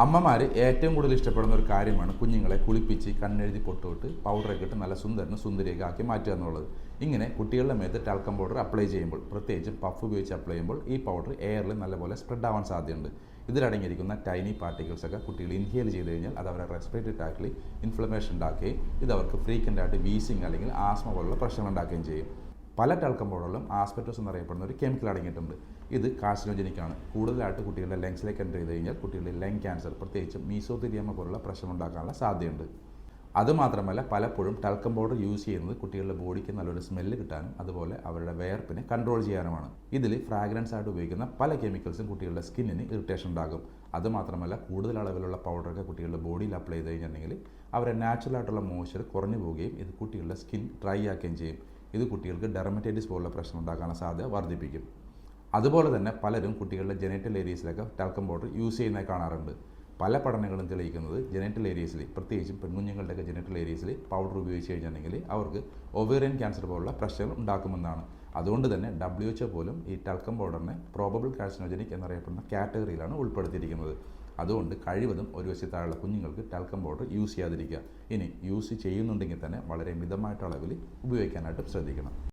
അമ്മമാർ ഏറ്റവും കൂടുതൽ ഇഷ്ടപ്പെടുന്ന ഒരു കാര്യമാണ് കുഞ്ഞുങ്ങളെ കുളിപ്പിച്ച് കണ്ണെഴുതി പൊട്ടുവിട്ട് പൗഡറൊക്കെ ഇട്ട് നല്ല സുന്ദരനും സുന്ദരിയൊക്കെ ആക്കി മാറ്റുക എന്നുള്ളത്. ഇങ്ങനെ കുട്ടികളുടെ മേത്ത് ടാൽക്കം പൗഡർ അപ്ലൈ ചെയ്യുമ്പോൾ, പ്രത്യേകിച്ചും പഫ് ഉപയോഗിച്ച് അപ്ലൈ ചെയ്യുമ്പോൾ ഈ പൗഡർ എയറിൽ നല്ലപോലെ സ്പ്രെഡ് ആവാൻ സാധ്യതയുണ്ട്. ഇതിലടങ്ങിയിരിക്കുന്ന ടൈനി പാർട്ടിക്കിൾസൊക്കെ കുട്ടികൾ ഇൻഹേൽ ചെയ്ത് കഴിഞ്ഞാൽ അത് അവരുടെ റെസ്പിറേറ്ററി ട്രാക്റ്റിൽ ഇൻഫ്ലമേഷൻ ഉണ്ടാക്കുകയും ഇത് അവർക്ക് ഫ്രീക്വൻ്റ് ആയിട്ട് വീസിങ് അല്ലെങ്കിൽ ആസ്മ പോലുള്ള പ്രശ്നങ്ങൾ ഉണ്ടാക്കുകയും ചെയ്യും. പല ടാൽക്കം പൗഡറിലും ആസ്പെറ്റോസ് എന്നറിയപ്പെടുന്ന ഒരു കെമിക്കൽ അടങ്ങിയിട്ടുണ്ട്. ഇത് കാർസിനോജനിക്കാണ്. കൂടുതലായിട്ട് കുട്ടികളുടെ ലങ്സിലേക്ക് എൻ്റർ ചെയ്ത് കഴിഞ്ഞാൽ കുട്ടികളുടെ ലങ് ക്യാൻസർ, പ്രത്യേകിച്ച് മീസോതെലിയമ്മ പോലുള്ള പ്രശ്നം ഉണ്ടാക്കാനുള്ള സാധ്യതയുണ്ട്. അതുമാത്രമല്ല, പലപ്പോഴും ടാൽക്കം പൗഡർ യൂസ് ചെയ്യുന്നത് കുട്ടികളുടെ ബോഡിക്ക് നല്ലൊരു സ്മെല്ല് കിട്ടാനും അതുപോലെ അവരുടെ വിയർപ്പിനെ കൺട്രോൾ ചെയ്യാനുമാണ്. ഇതിൽ ഫ്രാഗ്രൻസ് ആയിട്ട് ഉപയോഗിക്കുന്ന പല കെമിക്കൽസും കുട്ടികളുടെ സ്കിന്നിന് ഇറിറ്റേഷൻ ഉണ്ടാകും. അതുമാത്രമല്ല, കൂടുതൽ അളവിലുള്ള പൗഡറൊക്കെ കുട്ടികളുടെ ബോഡിയിൽ അപ്ലൈ ചെയ്ത് കഴിഞ്ഞിട്ടുണ്ടെങ്കിൽ അവരുടെ നാച്ചുറൽ ആയിട്ടുള്ള മോയ്സ്ചർ കുറഞ്ഞു പോവുകയും ഇത് കുട്ടികളുടെ സ്കിൻ ഡ്രൈ ആക്കുകയും ചെയ്യും. ഇത് കുട്ടികൾക്ക് ഡെർമറ്റൈറ്റിസ് പോലുള്ള പ്രശ്നം ഉണ്ടാക്കാനുള്ള സാധ്യത വർദ്ധിപ്പിക്കും. അതുപോലെ തന്നെ പലരും കുട്ടികളുടെ ജെനിറ്റൽ ഏരിയസിലൊക്കെ ടാൽക്കം പൗഡർ യൂസ് ചെയ്യുന്നത് കാണാറുണ്ട്. പല പഠനങ്ങളും തെളിയിക്കുന്നത് ജെനിറ്റൽ ഏരിയസിൽ, പ്രത്യേകിച്ചും പെൺകുഞ്ഞുങ്ങളുടെയൊക്കെ ജെനിറ്റൽ ഏരിയസിൽ പൗഡർ ഉപയോഗിച്ച് കഴിഞ്ഞിട്ടുണ്ടെങ്കിൽ അവർക്ക് ഒവേറിയൻ ക്യാൻസർ പോലുള്ള പ്രശ്നങ്ങൾ ഉണ്ടാക്കുമെന്നാണ്. അതുകൊണ്ട് തന്നെ WHO പോലും ഈ ടാൽക്കം പൗഡറിനെ പ്രോബബിൾ കാർസിനോജനിക് എന്നറിയപ്പെടുന്ന കാറ്റഗറിയിലാണ് ഉൾപ്പെടുത്തിയിരിക്കുന്നത്. അതുകൊണ്ട് കഴിവതും ഒരു വയസ്സിൽ താഴെയുള്ള കുഞ്ഞുങ്ങൾക്ക് ടാൽക്കം പൗഡർ യൂസ് ചെയ്യാതിരിക്കുക. ഇനി യൂസ് ചെയ്യുന്നുണ്ടെങ്കിൽ തന്നെ വളരെ മിതമായിട്ട് അളവിൽ ഉപയോഗിക്കാനായിട്ട് ശ്രദ്ധിക്കണം.